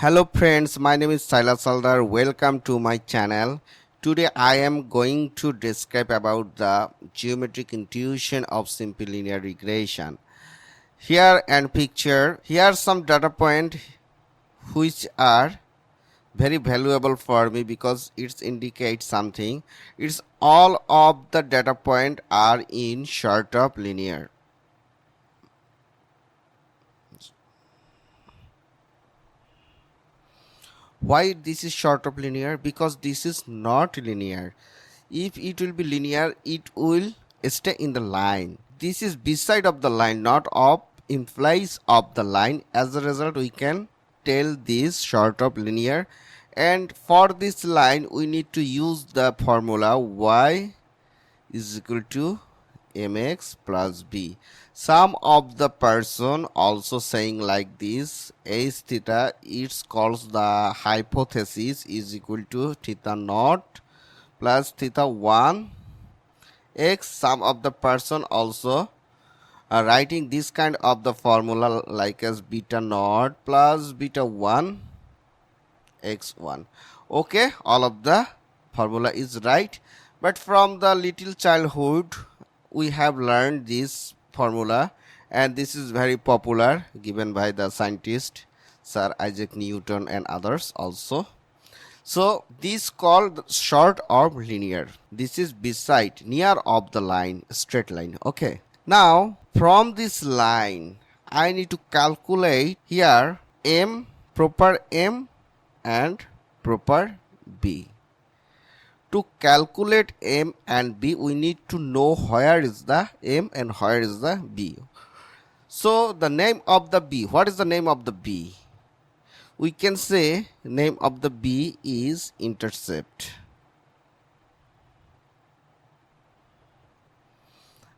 Hello friends, my name is Silas Saldar. Welcome to my channel. Today I am going to describe about the geometric intuition of simple linear regression. Here and picture, here are some data point which are very valuable for me because it indicates something. It's all of the data point are in short of linear. Why this is short of linear? Because this is not linear. If it will be linear, it will stay in the line. This is beside of the line, not up implies of the line. As a result, we can tell this short of linear. And for this line, we need to use the formula y is equal to mx plus b. Some of the person also saying like this, h theta it calls the hypothesis is equal to theta naught plus theta 1 x. Some of the person also are writing this kind of the formula like as beta naught plus beta 1 x1. Okay, all of the formula is right, but from the little childhood we have learned this formula, and this is very popular given by the scientist Sir Isaac Newton and others also. So this called short of linear. This is beside, near of the line, straight line. Okay, now from this line I need to calculate here m, proper m and proper b. To calculate m and b, we need to know where is the m and where is the b. So the name of the b, what is the name of the b? We can say name of the b is intercept,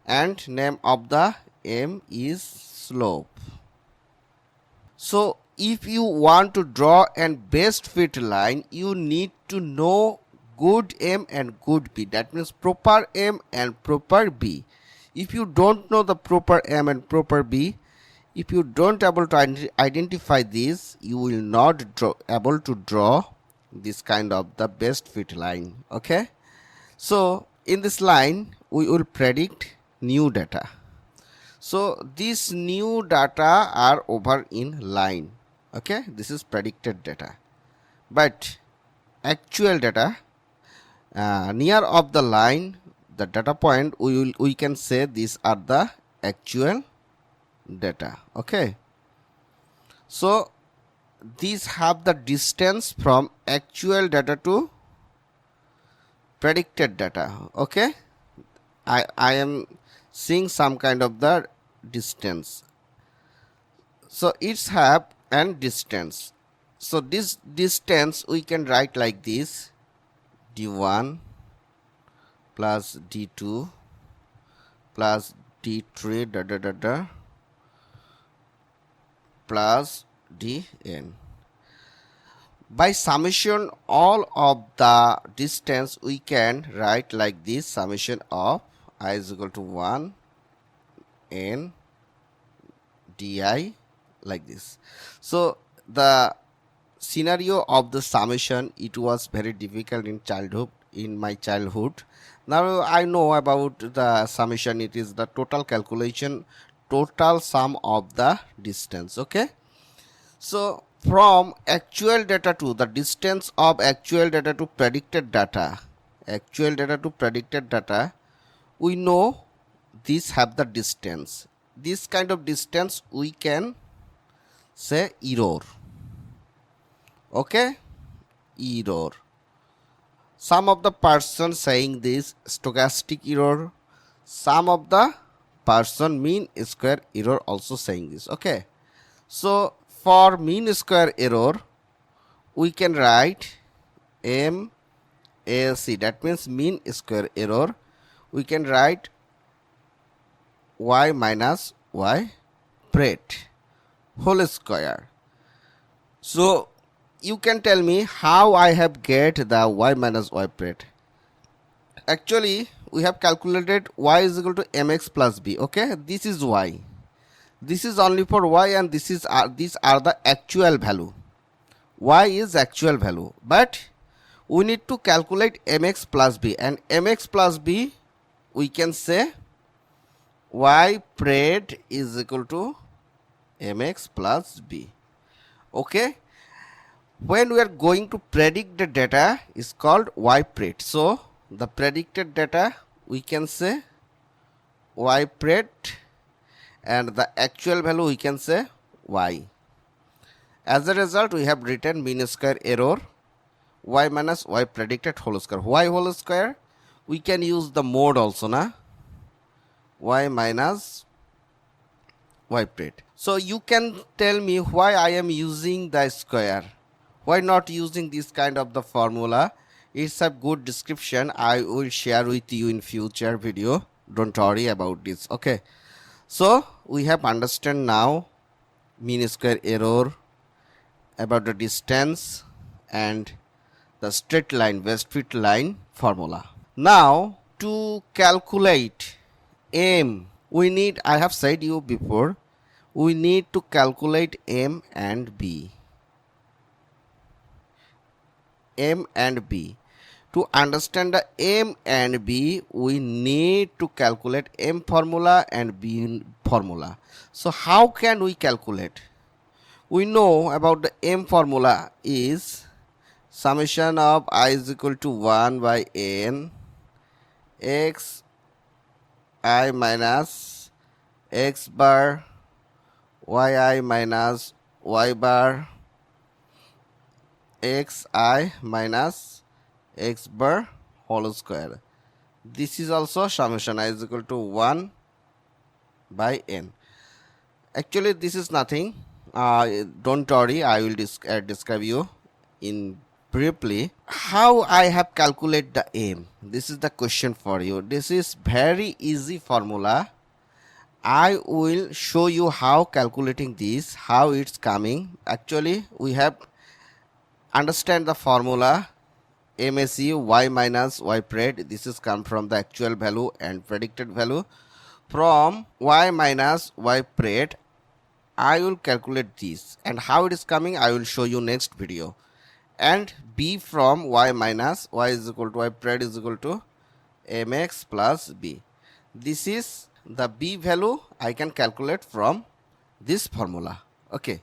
and name of the m is slope. So if you want to draw an best fit line, you need to know good m and good b. That means proper m and proper b. If you don't know the proper m and proper b, if you don't able to identify this, you will not able to draw this kind of the best fit line. Okay, so in this line we will predict new data. So these new data are over in line. Okay, this is predicted data, but actual data near of the line, the data point, we can say these are the actual data. Okay, so these have the distance from actual data to predicted data. Okay, I am seeing some kind of the distance, so it's have and distance. So this distance we can write like this: d1 plus d2 plus d3 plus dn. By summation all of the distance we can write like this: summation of I is equal to 1 n di, like this. So the scenario of the summation, it was very difficult in my childhood. Now I know about the summation. It is the total calculation, total sum of the distance. Okay, so from actual data to the distance of actual data to predicted data, we know these have the distance. This kind of distance we can say error. Okay, error. Some of the person saying this stochastic error, some of the person mean square error also saying this. Okay, so for mean square error we can write MAC, that means mean square error. We can write y minus y pret whole square. So you can tell me how I have get the y minus y pret. Actually we have calculated y is equal to mx plus b. Okay, this is y, this is only for y, and these are the actual value. y is actual value, but we need to calculate mx plus b, and mx plus b we can say y pred is equal to mx plus b. Okay, when we are going to predict the data is called y pred. So the predicted data we can say y pred, and the actual value we can say y. As a result, we have written mean square error y minus y predicted whole square. Y whole square we can use the mode also, na, y minus y pred. So you can tell me why I am using the square, why not using this kind of the formula. It's a good description, I will share with you in future video, don't worry about this. Okay, so we have understand now mean square error, about the distance, and the straight line best fit line formula. Now to calculate m, we need, I have said you before, we need to calculate m and b. M and b. To understand the m and b, we need to calculate m formula and b formula. So how can we calculate? We know about the m formula is summation of I is equal to 1 by n x I minus x bar yi minus y bar xi minus x bar whole square. This is also summation I is equal to 1 by n. Actually this is nothing, don't worry, I will describe you in briefly how I have calculated the m. This is the question for you. This is very easy formula. I will show you how calculating this, how it's coming. Actually we have understand the formula MSE y minus y pred. This is come from the actual value and predicted value. From y minus y pred I will calculate this, and how it is coming I will show you next video. And b from y minus y is equal to y pred is equal to mx plus b. This is the b value I can calculate from this formula. Okay,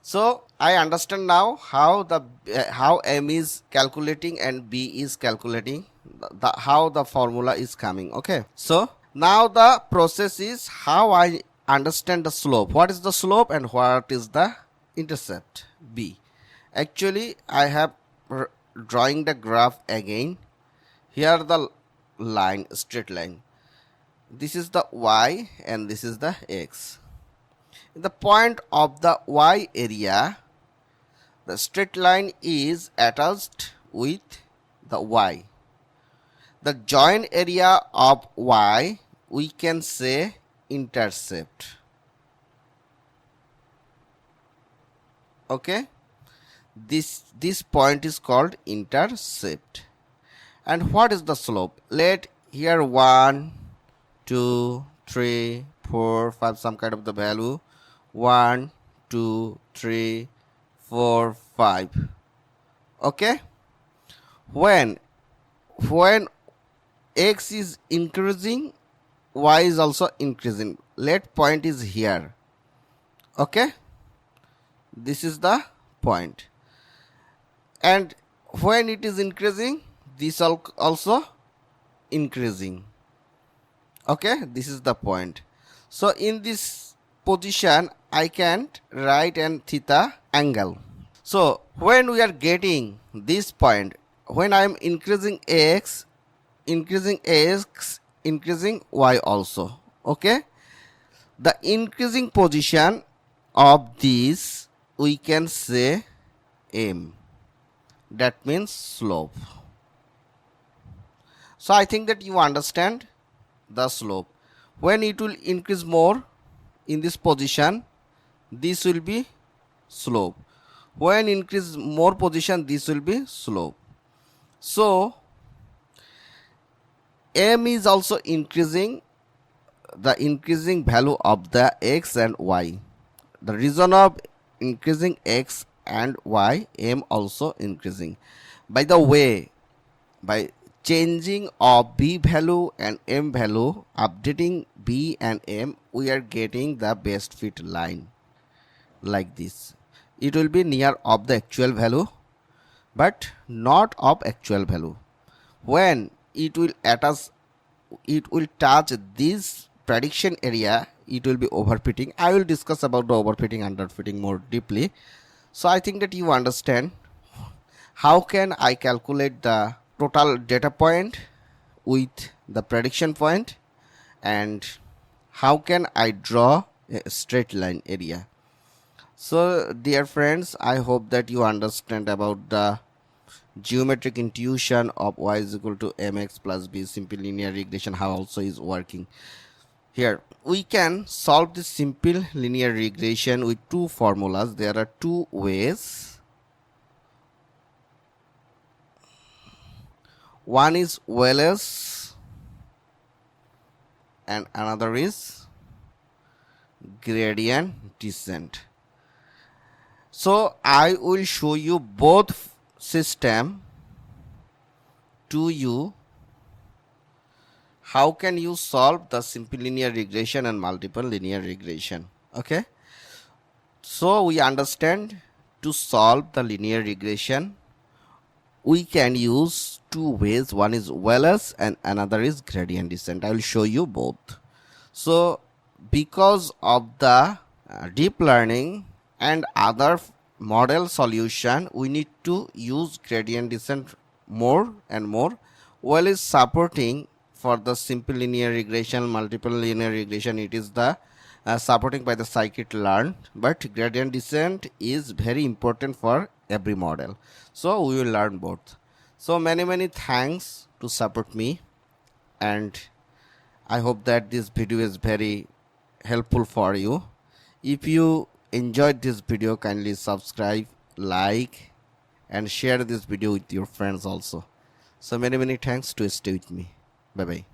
so I understand now how the how m is calculating and b is calculating, how the formula is coming. Okay, so now the process is how I understand the slope. What is the slope and what is the intercept b? Actually I have drawing the graph again. Here the line, straight line, this is the y and this is the x. In the point of the y area, the straight line is attached with the y. The joint area of y we can say intercept. Okay, this point is called intercept. And what is the slope? Let here 1 2 3 4 5 some kind of the value, 1 2 3 4 5. Okay, when x is increasing, y is also increasing. Let point is here. Okay, this is the point, and when it is increasing, this also increasing. Okay, this is the point. So in this position I can write an theta angle. So when we are getting this point, when I am increasing x, increasing y also. Okay, the increasing position of this we can say m, that means slope. So I think that you understand the slope. When it will increase more in this position, this will be slope. When increase more position, this will be slope. So m is also increasing, the increasing value of the x and y. The reason of increasing x and y m also increasing. By the way, by changing of b value and m value, updating b and m, we are getting the best fit line like this. It will be near of the actual value but not of actual value. When it will touch this prediction area, it will be overfitting. I will discuss about the overfitting underfitting more deeply. So I think that you understand how can I calculate the total data point with the prediction point, and how can I draw a straight line area. So dear friends, I hope that you understand about the geometric intuition of y is equal to mx plus b simple linear regression, how also is working. Here we can solve this simple linear regression with two formulas. There are two ways. One is Wallace and another is gradient descent. So I will show you both system to you. How can you solve the simple linear regression and multiple linear regression? Okay. So we understand to solve the linear regression, we can use two ways. One is Wallace and another is gradient descent. I will show you both. So because of the deep learning and other model solution, we need to use gradient descent more and more. Wallace supporting for the simple linear regression, multiple linear regression, it is the supporting by the scikit-learn, but gradient descent is very important for every model. So we will learn both. So many thanks to support me, and I hope that this video is very helpful for you. If you enjoyed this video, kindly subscribe, like and share this video with your friends also. So many thanks to stay with me. Bye bye.